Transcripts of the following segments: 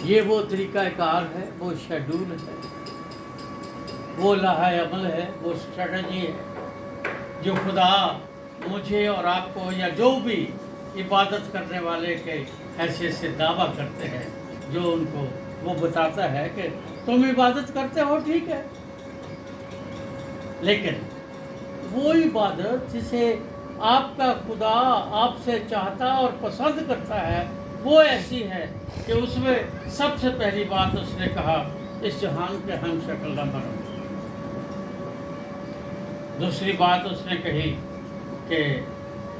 یہ وہ طریقہ کار ہے، وہ شیڈول ہے، وہ لائحہ عمل ہے، وہ اسٹریٹجی ہے جو خدا مجھے اور آپ کو یا جو بھی عبادت کرنے والے کے حیثیت سے دعویٰ کرتے ہیں، جو ان کو وہ بتاتا ہے کہ تم عبادت کرتے ہو ٹھیک ہے، لیکن وہ عبادت جسے آپ کا خدا آپ سے چاہتا اور پسند کرتا ہے وہ ایسی ہے کہ اس میں سب سے پہلی بات اس نے کہا اس جہان کے ہم شکل نہ بنو۔ دوسری بات اس نے کہی کہ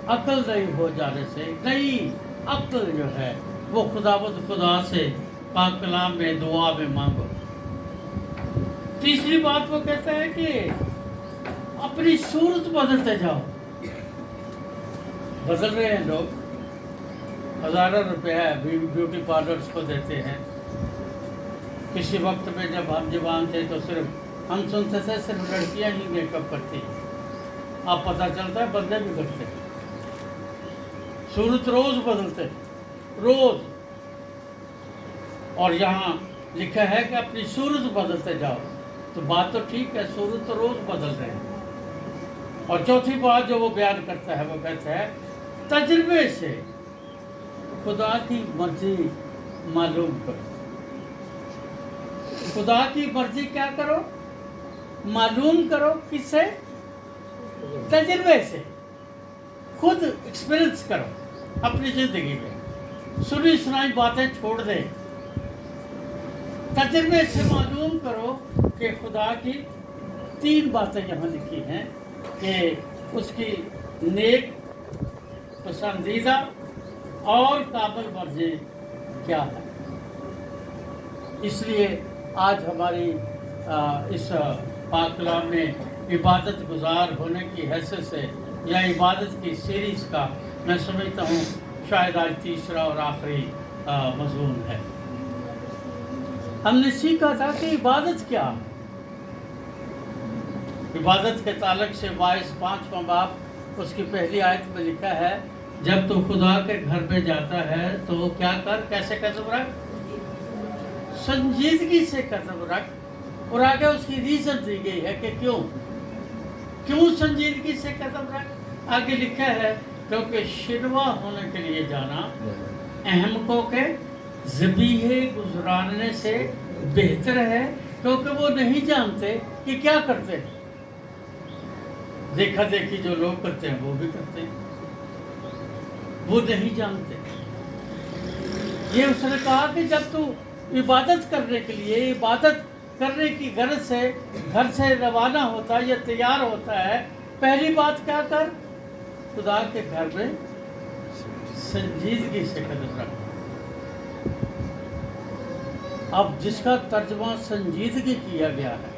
عقل نئی ہو جانے سے، نئی عقل جو ہے وہ خدا سے پاک کلام میں دعا میں مانگو۔ تیسری بات وہ کہتا ہے کہ اپنی صورت بدلتے جاؤ۔ بدل رہے ہیں لوگ، ہزاروں روپے بیوٹی پارلرز کو دیتے ہیں۔ کسی وقت میں جب ہم جوان تھے تو صرف ہم سنتے تھے صرف لڑکیاں ہی میک اپ کرتی ہیں، اب پتہ چلتا ہے بندے بھی کرتے ہیں۔ صورت روز بدلتے روز، اور یہاں لکھا ہے کہ اپنی صورت بدلتے جاؤ، تو بات تو ٹھیک ہے، صورت تو روز بدل رہے ہیں۔ اور چوتھی بات جو وہ بیان کرتا ہے وہ کہتا ہے تجربے سے خدا کی مرضی معلوم کرو۔ خدا کی مرضی کیا کرو؟ معلوم کرو۔ کس سے؟ تجربے سے، خود ایکسپیرئنس کرو اپنی زندگی میں، سنی سنائی باتیں چھوڑ دیں، تجربے سے معلوم کرو کہ خدا کی تین باتیں یہاں لکھی ہیں کہ اس کی نیک، پسندیدہ اور قابل مرضی کیا ہے۔ اس لیے آج ہماری اس پاک کلام میں عبادت گزار ہونے کی حیثیت سے یا عبادت کی سیریز کا میں سمجھتا ہوں شاید آج تیسرا اور آخری مضمون ہے۔ ہم نے سیکھا تھا کہ عبادت کیا ہے۔ عبادت کے تعلق سے باعث 5واں باب اس کی پہلی آیت میں لکھا ہے جب تو خدا کے گھر میں جاتا ہے تو کیا کر، کیسے قدم رکھ؟ سنجیدگی سے قدم رکھ۔ اور آگے اس کی ریزن دی گئی ہے کہ کیوں سنجیدگی سے قدم رکھ۔ آگے لکھا ہے کیونکہ شنوا ہونے کے لیے جانا احمقوں کے ذبیحے گزارنے سے بہتر ہے، کیونکہ وہ نہیں جانتے کہ کیا کرتے ہیں۔ دیکھا دیکھی جو لوگ کرتے ہیں وہ بھی کرتے ہیں، وہ نہیں جانتے۔ یہ اس نے کہا کہ جب تو عبادت کرنے کے لیے، عبادت کرنے کی غرض سے گھر سے روانہ ہوتا ہے یا تیار ہوتا ہے، پہلی بات کیا کر؟ خدا کے گھر میں سنجیدگی سے قدم رکھ۔ اب جس کا ترجمہ سنجیدگی کیا گیا ہے،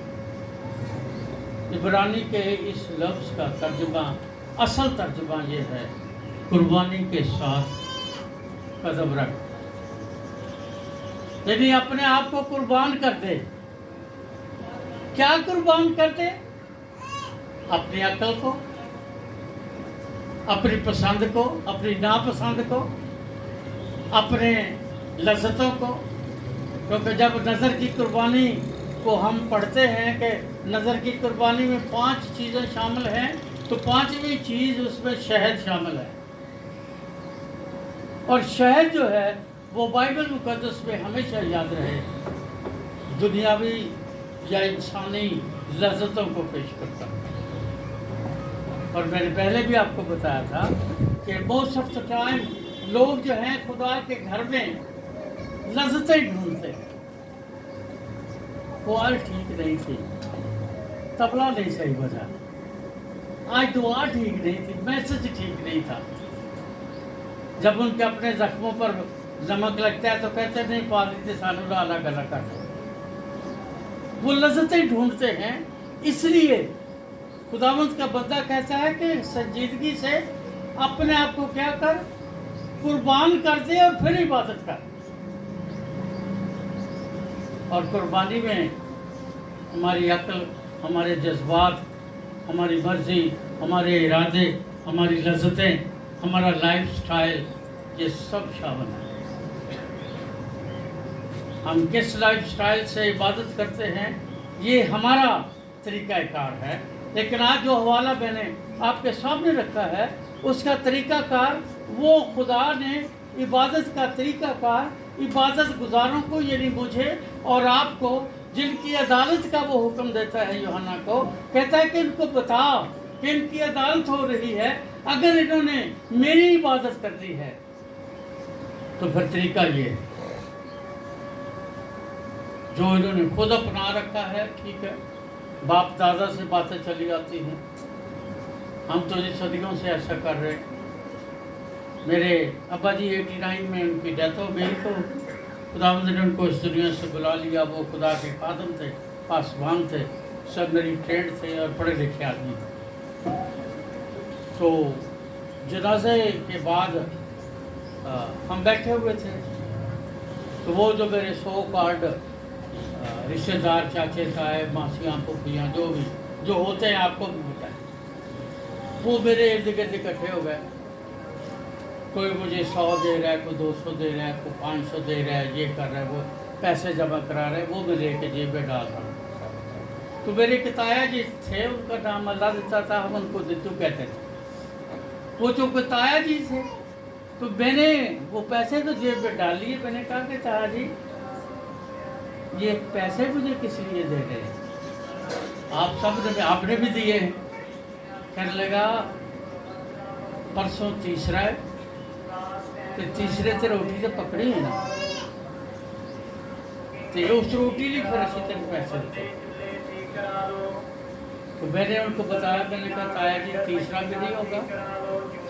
عبرانی کے اس لفظ کا ترجمہ، اصل ترجمہ یہ ہے قربانی کے ساتھ قدم رکھ، یعنی اپنے آپ کو قربان کر دے۔ کیا قربان کر دے؟ اپنی عقل کو، اپنی پسند کو، اپنی ناپسند کو، اپنے لذتوں کو، کیونکہ جب نظر کی قربانی کو ہم پڑھتے ہیں کہ نظر کی قربانی میں 5 چیزیں شامل ہیں، تو 5ویں چیز اس میں شہد شامل ہے۔ اور شہد جو ہے وہ بائبل مقدس میں ہمیشہ یاد رہے دنیاوی یا انسانی لذتوں کو پیش کرتا ہے۔ اور میں نے پہلے بھی آپ کو بتایا تھا کہ موسٹ آف دا ٹائم لوگ جو ہیں خدا کے گھر میں لذتیں ڈھونڈتے ہیں۔ کوال ٹھیک نہیں تھی، طبلہ نہیں صحیح بجا، آج دعا ٹھیک نہیں تھی، میسج ٹھیک نہیں تھا۔ جب ان کے اپنے زخموں پر نمک لگتا ہے تو کہتے نہیں پادری سے سانو الگ الگ کر دو۔ وہ لذتیں ڈھونڈتے ہیں، اس لیے خداوند کا بندہ کہتا ہے کہ سنجیدگی سے اپنے آپ کو کیا کر؟ قربان کر دے اور پھر عبادت کر۔ اور قربانی میں ہماری عقل، ہمارے جذبات، ہماری مرضی، ہمارے ارادے، ہماری لذتیں، ہمارا لائف سٹائل، یہ سب شامل ہے۔ ہم کس لائف سٹائل سے عبادت کرتے ہیں یہ ہمارا طریقہ کار ہے، لیکن آج جو حوالہ میں نے آپ کے سامنے رکھا ہے اس کا طریقہ کار، وہ خدا نے عبادت کا طریقہ کار عبادت گزاروں کو یعنی مجھے اور آپ کو، جن کی عدالت کا وہ حکم دیتا ہے یوحنا کو، کہتا ہے کہ ان کو بتاؤ کہ ان کی عدالت ہو رہی ہے، اگر انہوں نے میری عبادت کرنی ہے تو پھر طریقہ یہ ہے جو انہوں نے خود اپنا رکھا ہے، ٹھیک ہے، باپ دادا سے باتیں چلی آتی ہیں، ہم تو یہ صدیوں سے ایسا کر رہے ہیں۔ میرے ابا جی 89 میں ان کی ڈیتھ ہو گئی تو خداوند نے ان کو اس دنیا سے بلا لیا۔ وہ خدا کے خادم تھے، پاسبان تھے، سیمنری ٹرینڈ تھے اور پڑھے لکھے آدمی تھے۔ تو جنازے کے بعد ہم بیٹھے ہوئے تھے تو وہ جو میرے سو کارڈ رشتے دار، چاچے صاحب، ماسیاں، پھوپھیاں، جو ہوتے ہیں آپ کو بھی ہوتا ہے، وہ میرے ارد گرد اکٹھے ہو گئے۔ کوئی مجھے 100 دے رہا ہے، کوئی 200 دے رہا ہے، کوئی 500 دے رہا ہے، یہ کر رہا ہے، وہ پیسے جمع کرا رہے ہیں، وہ میں لے کے جیب میں ڈال رہا ہوں۔ تو میرے ایک تایا جی تھے، ان کا نام اللہ دیتا تھا، ہم ان کو دتو کہتے تھے۔ وہ جو تایا جی تھے تو میں نے وہ پیسے تو جیب میں ڈال لیے۔ میں نے کہا کہ تایا جی یہ پیسے مجھے کس لیے دے رہے ہیں؟ آپ نے بھی دیے ہیں۔ کہنے لگا پرسوں تیسرا ہے، تو تیسرے تے روٹی تو پکڑی ہے نا، تو اس روٹی لی پھر اسی تین پیسے دیتے۔ تو میں نے ان کو بتایا، میں نے کہا تایا جی تیسرا بھی نہیں ہوگا،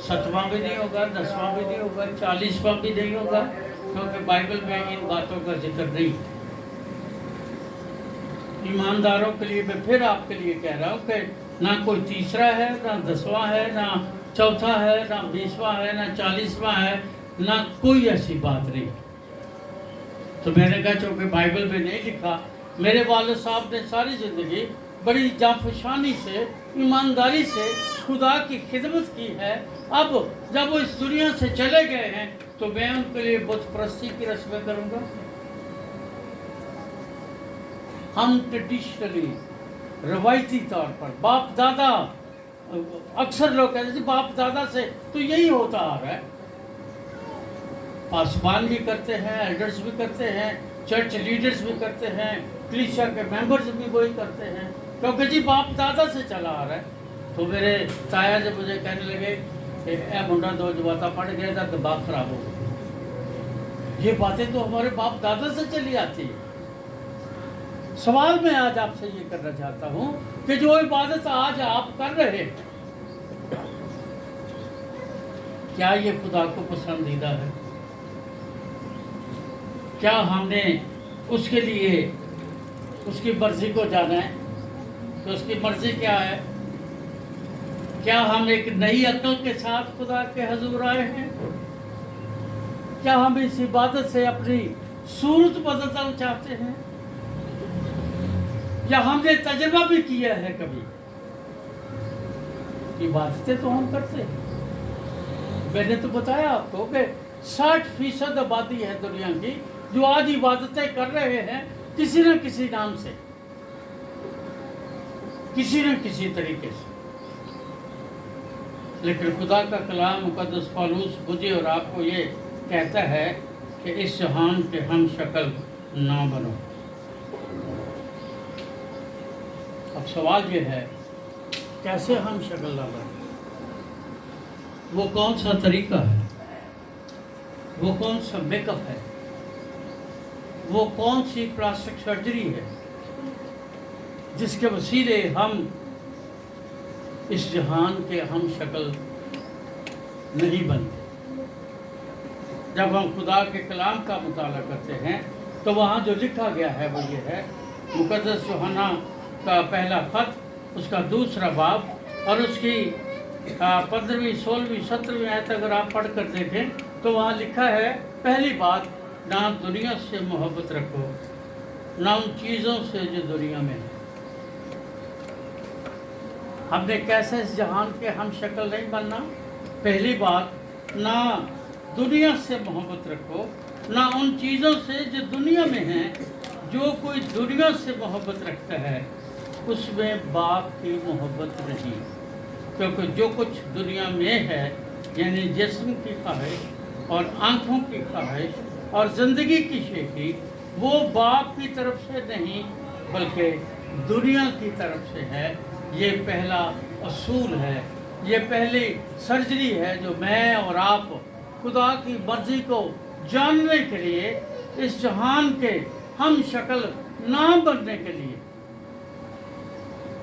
7واں بھی نہیں ہوگا، 10واں بھی نہیں ہوگا، 40واں بھی نہیں ہوگا، کیونکہ بائبل میں ان باتوں کا ذکر نہیں۔ ایمانداروں کے لیے میں پھر آپ کے لیے کہہ رہا ہوں کہ نہ کوئی تیسرا ہے، نہ 10واں ہے، نہ چوتھا ہے، نہ 20واں ہے، نہ 40واں ہے، نہ کوئی ایسی بات نہیں۔ تو میں نے کہا چونکہ بائبل میں نہیں لکھا، میرے والد صاحب نے ساری زندگی بڑی جانفشانی سے، ایمانداری سے خدا کی خدمت کی ہے، اب جب وہ اس دنیا سے چلے گئے ہیں تو میں ان کے لیے بت پرستی کی رسمیں کروں گا؟ ہم ٹریڈیشنلی، روایتی طور پر باپ دادا، اکثر لوگ کہتے ہیں باپ دادا سے تو یہی ہوتا آ رہا ہے، پاسبان بھی کرتے ہیں، ایلڈرز بھی کرتے ہیں، چرچ لیڈرز بھی کرتے ہیں، کلیسیا کے ممبرز بھی وہی کرتے ہیں، کیونکہ جی باپ دادا سے چلا آ رہا ہے۔ تو میرے تایا جب مجھے کہنے لگے کہ اے منڈا دو جماعتاں پڑھ گیا تھا، دماغ خراب ہو گیا، یہ باتیں تو ہمارے باپ دادا سے چلی آتی ہیں۔ سوال میں آج آپ سے یہ کرنا چاہتا ہوں کہ جو عبادت آج آپ کر رہے ہیں، کیا یہ خدا کو پسندیدہ ہے؟ کیا ہم نے اس کے لیے اس کی مرضی کو جانا ہے کہ اس کی مرضی کیا ہے؟ کیا ہم ایک نئی عقل کے ساتھ خدا کے حضور آئے ہیں؟ کیا ہم اس عبادت سے اپنی صورت بدلنا چاہتے ہیں؟ یا ہم نے تجربہ بھی کیا ہے کبھی؟ عبادتیں تو ہم کرتے ہیں۔ میں نے تو بتایا آپ کو کہ 60% آبادی ہے دنیا کی جو آج عبادتیں کر رہے ہیں کسی نہ کسی نام سے، کسی نہ کسی طریقے سے۔ لیکن خدا کا کلام مقدس پالوس مجھے اور آپ کو یہ کہتا ہے کہ اس جہان کے ہم شکل نہ بنو۔ اب سوال یہ ہے کیسے ہم شکل نہ بنیں؟ وہ کون سا طریقہ ہے؟ وہ کون سا میک اپ ہے؟ وہ کون سی پلاسٹک سرجری ہے جس کے وسیلے ہم اس جہان کے ہم شکل نہیں بنتے؟ جب ہم خدا کے کلام کا مطالعہ کرتے ہیں تو وہاں جو لکھا گیا ہے وہ یہ ہے، مقدس یوحنا کا پہلا خط، اس کا 2 باب اور اس کی 15ویں 16ویں 17ویں آیت اگر آپ پڑھ کر دیکھیں تو وہاں لکھا ہے، پہلی بات، نہ دنیا سے محبت رکھو، نہ ان چیزوں سے جو دنیا میں ہے۔ ہم نے کیسے اس جہان کے ہم شکل نہیں بننا؟ پہلی بات، نہ دنیا سے محبت رکھو، نہ ان چیزوں سے جو دنیا میں ہیں. جو کوئی دنیا سے محبت رکھتا ہے اس میں باپ کی محبت نہیں، کیونکہ جو کچھ دنیا میں ہے یعنی جسم کی خواہش اور آنکھوں کی خواہش اور زندگی کی شیخی، وہ باپ کی طرف سے نہیں بلکہ دنیا کی طرف سے ہے. یہ پہلا اصول ہے، یہ پہلی سرجری ہے جو میں اور آپ خدا کی مرضی کو جاننے کے لیے، اس جہان کے ہم شکل نہ بننے کے لیے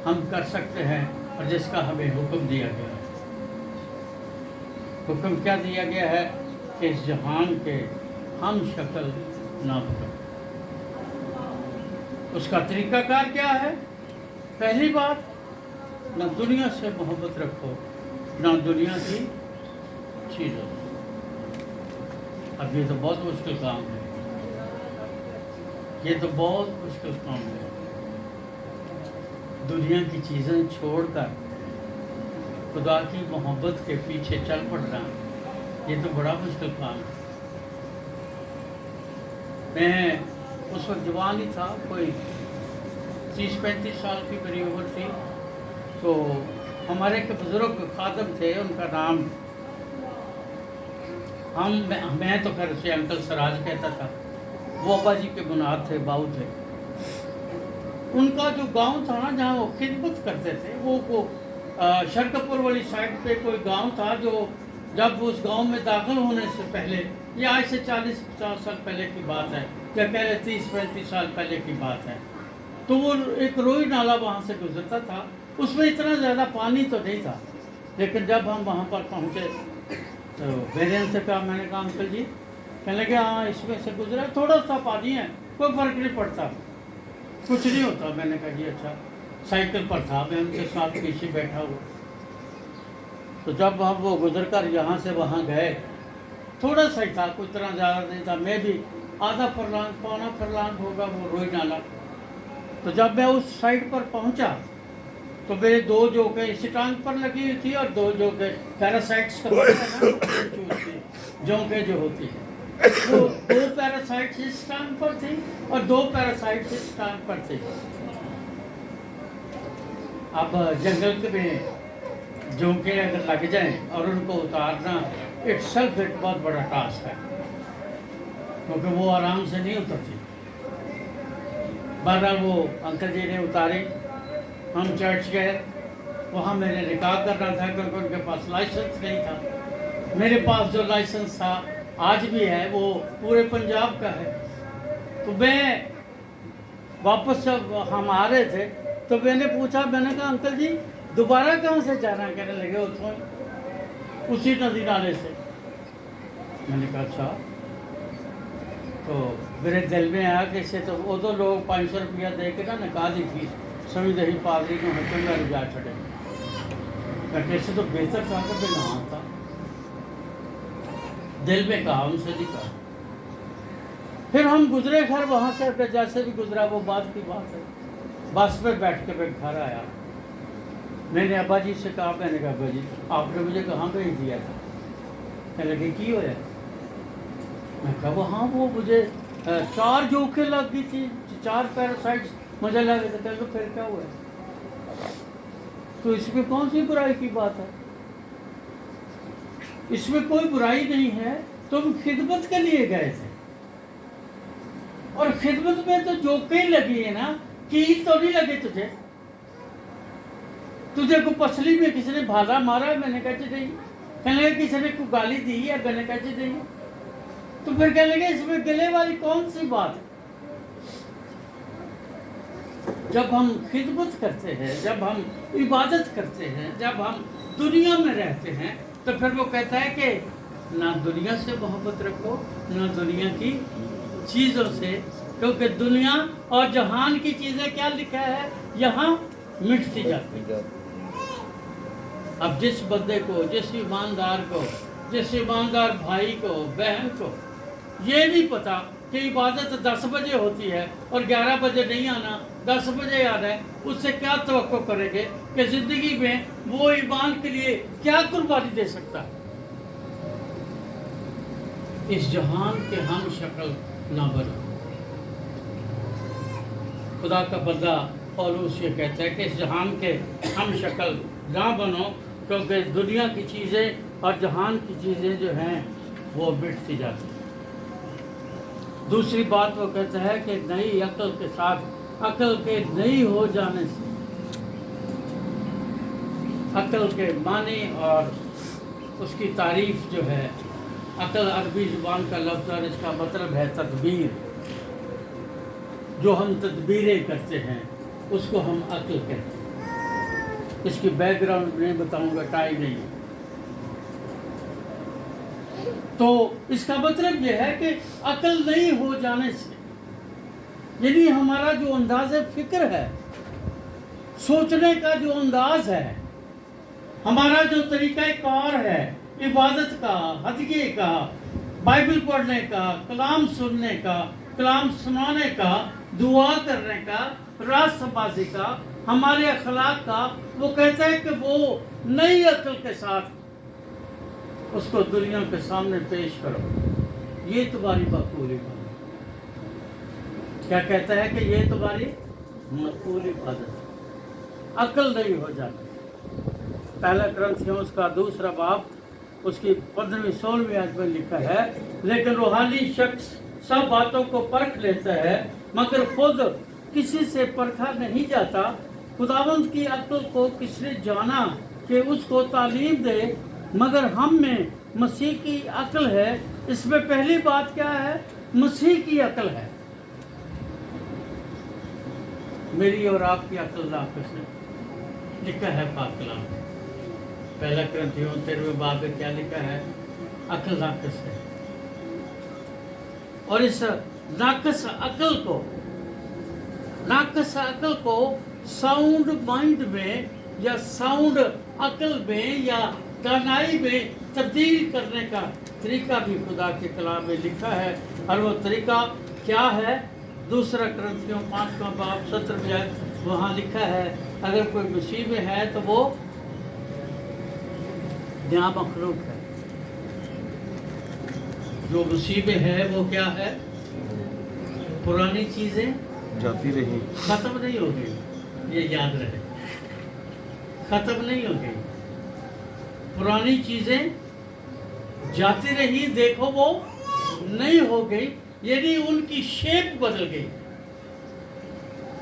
ہم کر سکتے ہیں، اور جس کا ہمیں حکم دیا گیا ہے. حکم کیا دیا گیا ہے؟ کہ اس جہان کے ہم شکل نہ بنو. اس کا طریقہ کار کیا ہے؟ پہلی بات، نہ دنیا سے محبت رکھو، نہ دنیا کی چیزوں سے. اب یہ تو بہت مشکل کام ہے، یہ تو بہت مشکل کام ہے. دنیا کی چیزیں چھوڑ کر خدا کی محبت کے پیچھے چل پڑنا، یہ تو بڑا مشکل کام ہے. میں اس وقت جوان ہی تھا، کوئی 30-35 سال کی میری عمر تھی. تو ہمارے ایک بزرگ خادم تھے، ان کا نام میں تو خیر اسے انکل سراج کہتا تھا. وہ ابا جی کے مناد تھے، باؤ تھے. ان کا جو گاؤں تھا نا جہاں وہ خدمت کرتے تھے، وہ شرکپور والی سائڈ پہ کوئی گاؤں تھا، جو جب اس گاؤں میں داخل ہونے سے پہلے، یہ آج سے 40-50 سال پہلے کی بات ہے، یا کہہ لیں 30-35 سال پہلے کی بات ہے. تو وہ ایک روئی نالا وہاں سے گزرتا تھا. اس میں اتنا زیادہ پانی تو نہیں تھا، لیکن جب ہم وہاں پر پہنچے تو میرے ان سے کہا، میں نے کہا انکل جی، کہنے لگے ہاں اس میں سے گزرا، تھوڑا سا پانی ہے، کوئی فرق نہیں پڑتا، کچھ نہیں ہوتا. میں نے کہا جی اچھا. سائیکل پر تھا، میں ان کے ساتھ پیچھے بیٹھا ہوا. تو جب ہم وہ گزر کر یہاں سے وہاں گئے، تھوڑا سا ہی تھا، کوئی اتنا زیادہ نہیں تھا، میں بھی آدھا فرلانگ پونا فرلانگ ہوگا وہ روئی نالا. تو جب میں اس سائڈ پر پہنچا تو میرے 2 جوکیں اسی ٹانگ پر لگی ہوئی تھی، اور 2 جوکیں پیراسائٹس کا جوکیں جو ہوتی ہیں، وہ 2 پیراسائٹس اس ٹانگ پر تھی اور 2 پیراسائٹس اس ٹانگ پر تھی. اب جنگل کے میں جوکیں اگر لگ جائیں اور ان کو اتارنا اٹ سیلف ایک بہت بڑا ٹاسک ہے، کیونکہ وہ آرام سے نہیں اترتی. بہرحال وہ انکل جی نے اتاری. ہم چرچ گئے، وہاں میں نے نکاح کرنا تھا کیونکہ ان کے پاس لائسنس نہیں تھا. میرے پاس جو لائسنس تھا آج بھی ہے، وہ پورے پنجاب کا ہے. تو میں واپس جب ہم آ رہے تھے تو میں نے پوچھا، میں نے کہا انکل جی دوبارہ کہاں سے جانا؟ کہنے لگے اتوں اسی ندی نالے سے. میں نے کہا اچھا. تو میرے دل میں آیا کہ اسے تو وہ تو لوگ 500 روپیہ دے کے نا نکاح دی فیس سمجھ رہی پادری کو حکم میں جا چھڑے. کہ اسے تو بہتر تھا کہ میں نہ آتا. دل میں کہا، ان سے نہیں کہا. پھر ہم گزرے گھر وہاں سے، جیسے بھی گزرا وہ بات کی بات ہے. بس پہ بیٹھ کے میں گھر آیا. میں نے ابا جی سے کہا، میں نے کہا ابا جی آپ نے مجھے کہاں بھیج دیا تھا؟ کہنے لگے کی ہوا؟ میں کہا وہاں وہ مجھے 4 جوکیں لگ گئی تھی، 4 پیراسائٹس مجھے لگے تھے. کہنے پھر کیا ہوا؟ تو اس میں کون سی برائی کی بات ہے؟ اس میں کوئی برائی نہیں ہے. تم خدمت کے لیے گئے تھے، اور خدمت میں تو جوکیں لگی ہے نا، کیل تو نہیں لگے تجھے. تجھے کو پسلی میں کسی نے بھالا مارا؟ میں نے کہا جی نہیں. کہنے لگے کسی نے کوئی گالی دی ہے؟ میں نے کہا جی نہیں. تو پھر کہنے لگے اس میں گلے والی کون سی بات ہے؟ جب ہم خدمت کرتے ہیں، جب ہم عبادت کرتے ہیں، جب ہم دنیا میں رہتے ہیں، تو پھر وہ کہتا ہے کہ نہ دنیا سے محبت رکھو، نہ دنیا کی چیزوں سے، کیونکہ دنیا اور جہان کی چیزیں کیا لکھا ہے یہاں مٹتی جاتی. اب جس بندے کو، جس ایماندار کو، جس ایماندار بھائی کو، بہن کو یہ نہیں پتا کہ عبادت 10 بجے ہوتی ہے اور 11 بجے نہیں آنا، 10 بجے آنا ہے، اس سے کیا توقع کریں گے کہ زندگی میں وہ ایمان کے لیے کیا قربانی دے سکتا ہے؟ اس جہان کے ہم شکل نہ بنو. خدا کا بندہ پولس یہ کہتا ہے کہ اس جہان کے ہم شکل نہ بنو، کیونکہ دنیا کی چیزیں اور جہان کی چیزیں جو ہیں وہ مٹتی جاتی ہیں. دوسری بات وہ کہتا ہے کہ نئی عقل کے ساتھ، عقل کے نئی ہو جانے سے، عقل کے معنی اور اس کی تعریف جو ہے، عقل عربی زبان کا لفظ اور اس کا مطلب ہے تدبیر. جو ہم تدبیریں کرتے ہیں اس کو ہم عقل کہتے ہیں. اس کی بیک گراؤنڈ میں بتاؤں گا، ٹائم نہیں. تو اس کا مطلب یہ ہے کہ عقل نہیں ہو جانے سے، یعنی ہمارا جو انداز فکر ہے، سوچنے کا جو انداز ہے، ہمارا جو طریقہ کار ہے، عبادت کا، ہدیے کا، بائبل پڑھنے کا، کلام سننے کا، کلام سنانے کا، دعا کرنے کا، راست بازی کا، ہمارے اخلاق کا، وہ کہتا ہے کہ وہ نئی عقل کے ساتھ اس کو دنیا کے سامنے پیش کرو. یہ تمہاری مقبول عبادت. کیا کہتا ہے کہ یہ تمہاری مقبول عبادت. عقل نہیں ہو جاتی. پہلا کرنتھیوں کا 2 باب اس کی 15ویں-16ویں آیت میں لکھا ہے، لیکن روحانی شخص سب باتوں کو پرکھ لیتا ہے مگر خود کسی سے پرکھا نہیں جاتا. خداوند کی عقل کو کس نے جانا کہ اس کو تعلیم دے، مگر ہم میں مسیح کی عقل ہے. اس میں پہلی بات کیا ہے؟ مسیح کی عقل ہے. میری اور آپ کی عقل ناقص ہے. لکھا ہے پاک کلام میں. پہلا کرنتھیوں 13ویں باب میں کیا لکھا ہے؟ عقل ناقص ہے. اور اس ناقص عقل کو ساؤنڈ مائنڈ میں یا ساؤنڈ عقل میں یا دانائی میں تبدیل کرنے کا طریقہ بھی خدا کے کلام میں لکھا ہے. اور وہ طریقہ کیا ہے؟ 2 کرنتھیوں 5واں باب 17ویں آیت وہاں لکھا ہے، اگر کوئی مسیح میں ہے تو وہ نیا مخلوق ہے. جو مسیح میں ہے وہ کیا ہے؟ پرانی چیزیں جاتی رہی، ختم نہیں ہو گئی. یہ یاد رہے، ختم نہیں ہو گئی. پرانی چیزیں جاتی رہی، دیکھو وہ نہیں ہو گئی. یعنی ان کی شیپ بدل گئی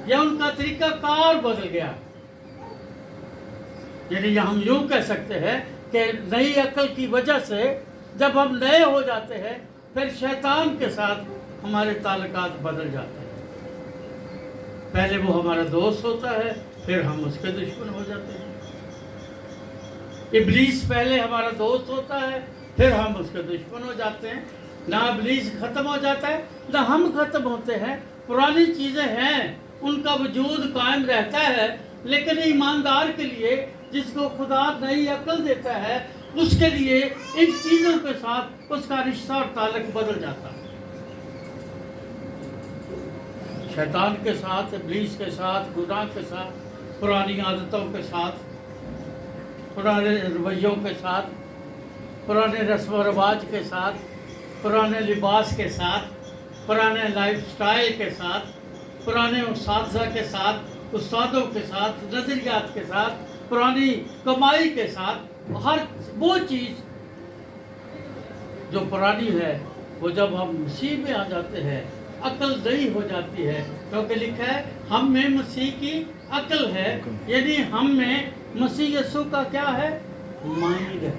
یا ان کا طریقہ کار بدل گیا. یعنی ہم یوں کہہ سکتے ہیں کہ نئی عقل کی وجہ سے جب ہم نئے ہو جاتے ہیں پھر شیطان کے ساتھ ہمارے تعلقات بدل جاتے ہیں. پہلے وہ ہمارا دوست ہوتا ہے، پھر ہم اس کے دشمن ہو جاتے ہیں. ابلیس پہلے ہمارا دوست ہوتا ہے، پھر ہم اس کے دشمن ہو جاتے ہیں. نہ ابلیس ختم ہو جاتا ہے نہ ہم ختم ہوتے ہیں. پرانی چیزیں ہیں، ان کا وجود قائم رہتا ہے، لیکن ایماندار کے لیے جس کو خدا نئی عقل دیتا ہے، اس کے لیے ان چیزوں کے ساتھ اس کا رشتہ اور تعلق بدل جاتا ہے. شیطان کے ساتھ، ابلیس کے ساتھ، گناہ کے ساتھ، پرانی عادتوں کے ساتھ، پرانے رویوں کے ساتھ، پرانے رسم و رواج کے ساتھ، پرانے لباس کے ساتھ، پرانے لائف سٹائل کے ساتھ، پرانے اساتذہ کے ساتھ، استادوں کے ساتھ، نظریات کے ساتھ، پرانی کمائی کے ساتھ، ہر وہ چیز جو پرانی ہے وہ جب ہم مسیح میں آ جاتے ہیں عقل نئی ہو جاتی ہے. کیونکہ لکھا ہے ہم میں مسیح کی عقل ہے، یعنی ہم میں مسیح یسوع کا کیا ہے؟ مائنڈ ہے.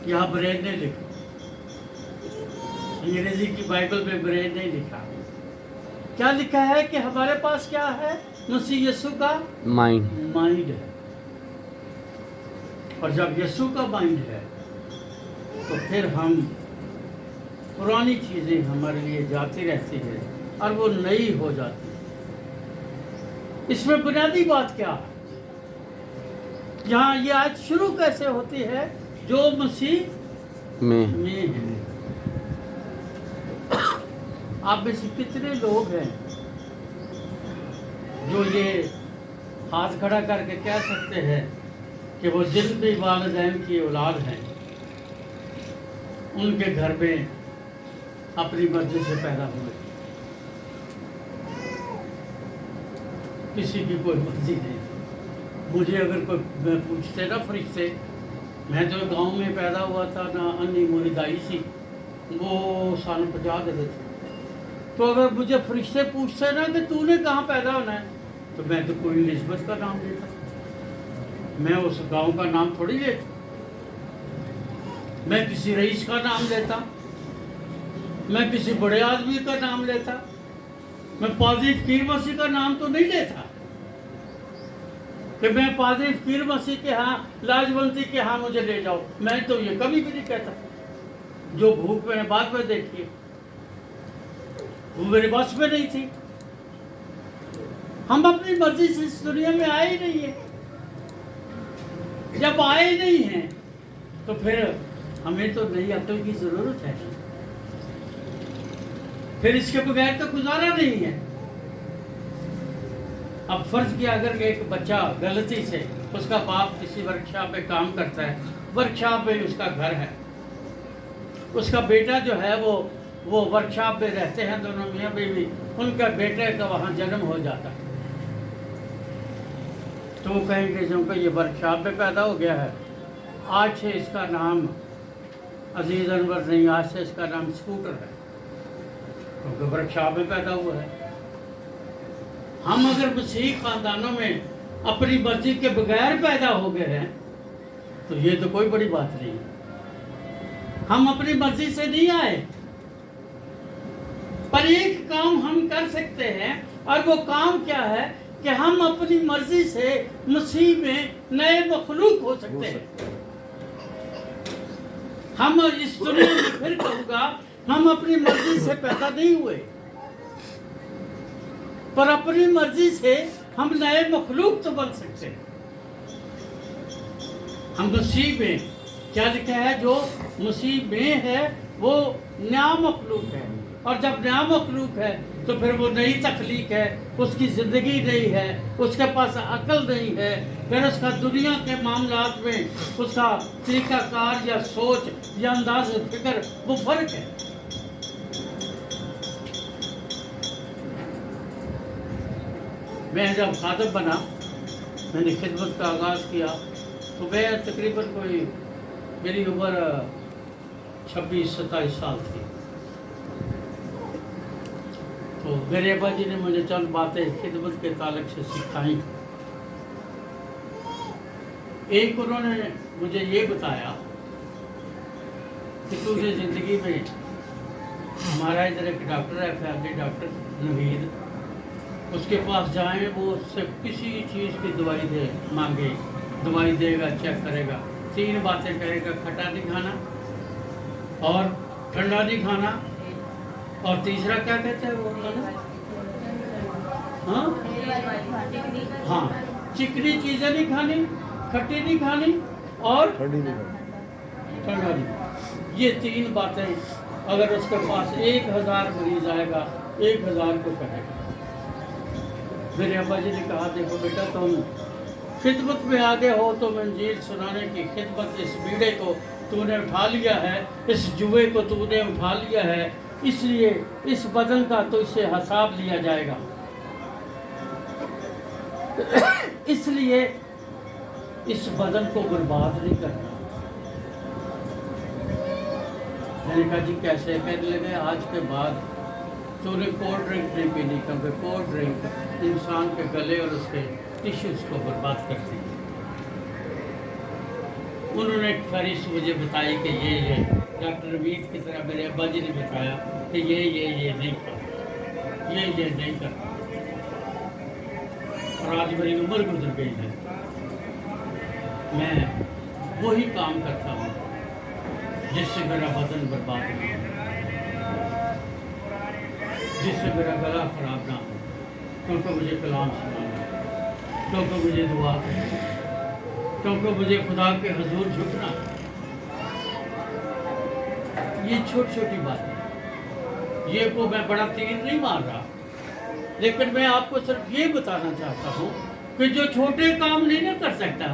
یہاں برین نے لکھا، انگریزی کی بائبل میں برین نہیں لکھا. کیا لکھا ہے کہ ہمارے پاس کیا ہے؟ مسیح یسوع کا مائنڈ ہے. اور جب یسوع کا مائنڈ ہے تو پھر ہم پرانی چیزیں ہمارے لیے جاتی رہتی ہیں اور وہ نئی ہو جاتی ہے. اس میں بنیادی بات کیا ہے؟ یہاں یہ آیت شروع کیسے ہوتی ہے؟ جو مسیح میں ہے. آپ میں سے کتنے لوگ ہیں جو یہ ہاتھ کھڑا کر کے کہہ سکتے ہیں کہ وہ جن بھی والدین کی اولاد ہیں؟ ان کے گھر میں اپنی مرضی سے پیدا ہوئے، کسی کی کوئی مرضی نہیں تھی۔ مجھے اگر کوئی میں پوچھتے نا فرشتے، میں تو گاؤں میں پیدا ہوا تھا، نہ انی موری دائی سی، وہ سان پہنچا دیتے تھے۔ تو اگر مجھے فرشتے پوچھتے نا کہ تو نے کہاں پیدا ہونا ہے، تو میں تو کوئی نسبت کا نام لیتا، میں اس گاؤں کا نام تھوڑی لیتا، میں کسی رئیس کا نام لیتا، میں کسی بڑے آدمی کا نام لیتا، میں پادری فقیر مسیح کا نام تو نہیں لیتا کہ میں پادری فقیر مسیح کے ہاں، لاجونتی کے ہاں مجھے لے جاؤ۔ میں تو یہ کبھی بھی نہیں کہتا، جو بھوک میں نے بعد میں دیکھی، وہ میرے بس میں نہیں تھی۔ ہم اپنی مرضی سے اس دنیا میں آئے ہی نہیں ہیں، جب آئے نہیں ہیں تو پھر ہمیں تو نئی عقل کی ضرورت ہے، پھر اس کے بغیر تو گزارا نہیں ہے۔ اب فرض کیا اگر کہ ایک بچہ غلطی سے، اس کا باپ کسی ورکشاپ میں کام کرتا ہے، ورکشاپ میں اس کا گھر ہے، اس کا بیٹا جو ہے وہ ورکشاپ میں رہتے ہیں، دونوں میاں بیوی، ان کا بیٹے کا وہاں جنم ہو جاتا ہے، تو وہ کہیں گے کہ یہ ورکشاپ میں پیدا ہو گیا ہے، آج سے اس کا نام عزیز انور نہیں، آج سے اس کا نام اسکوٹر ہے، کیونکہ ورکشاپ میں پیدا ہوا ہے۔ ہم اگر مسیحی خاندانوں میں اپنی مرضی کے بغیر پیدا ہو گئے ہیں تو یہ تو کوئی بڑی بات نہیں ہے، ہم اپنی مرضی سے نہیں آئے، پر ایک کام ہم کر سکتے ہیں، اور وہ کام کیا ہے کہ ہم اپنی مرضی سے مسیح میں نئے مخلوق ہو سکتے ہیں۔ ہم اس دنیا میں پھر کہوں گا، ہم اپنی مرضی سے پیدا نہیں ہوئے، پر اپنی مرضی سے ہم نئے مخلوق تو بن سکتے ہیں۔ ہم مسیح میں کیا لکھا ہے، جو مسیح میں ہے وہ نیا مخلوق ہے، اور جب نیا مخلوق ہے تو پھر وہ نئی تخلیق ہے، اس کی زندگی نہیں ہے، اس کے پاس عقل نہیں ہے، پھر اس کا دنیا کے معاملات میں اس کا طریقہ کار یا سوچ یا انداز فکر وہ فرق ہے۔ میں جب خادم بنا، میں نے خدمت کا آغاز کیا تو میں تقریباً کوئی، میری عمر 26-27 سال تھی، تو میرے ابا جی نے مجھے چند باتیں خدمت کے تعلق سے سکھائیں۔ ایک انہوں نے مجھے یہ بتایا کہ تو نے زندگی میں، ہمارا ادھر ایک ڈاکٹر ہے، فیملی ڈاکٹر نوید، اس کے پاس جائیں، وہ اس سے کسی چیز کی دوائی مانگے، دوائی دے گا، چیک کرے گا، 3 باتیں کرے گا، کھٹا نہیں کھانا اور ٹھنڈا نہیں کھانا، اور تیسرا کیا کہتے ہیں وہ، ہاں چکنی چیزیں نہیں کھانی، کھٹی نہیں کھانی اور ٹھنڈا نہیں۔ یہ 3 باتیں اگر اس کے پاس 1000 مریض آئے گا، 1000 کو کہے گا۔ میرے ابا جی نے کہا، دیکھو بیٹا، تم خدمت میں آگے ہو، تم انجیل سنانے کی خدمت، اس بیڑے کو تو نے اٹھا لیا ہے، اس جوے کو تو نے اٹھا لیا ہے، اس لیے اس بدن کا تو اس سے حساب لیا جائے گا، اس لیے اس بدن کو برباد نہیں کرنا۔ میں نے کہا جی کیسے؟ کہنے لگے آج کے بعد تو نے کولڈ ڈرنک نہیں پینی، کیونکہ کولڈ ڈرنک انسان کے گلے اور اس کے ٹیشوز کو برباد کرتی ہے۔ انہوں نے ایک فہرست مجھے بتائی کہ یہ ڈاکٹر نوید کی طرح میرے ابا جی نے بتایا کہ یہ نہیں کرنا، یہ نہیں کرنا، اور آج میری عمر گزر گئی ہے، میں وہی کام کرتا ہوں جس سے میرا بدن برباد نہیں ہو، جس سے میرا گلا خراب نہ ہو، کیونکہ مجھے کلام سنانا ہے، کیونکہ مجھے دعا کرنا ہے، کیونکہ مجھے خدا کے حضور جھکنا ہے۔ یہ چھوٹی چھوٹی باتیں، یہ کو میں بڑا تیر نہیں مار رہا، لیکن میں آپ کو صرف یہ بتانا چاہتا ہوں کہ جو چھوٹے کام نہیں نہ کر سکتا،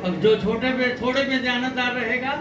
اب جو تھوڑے میں دیانتدار رہے گا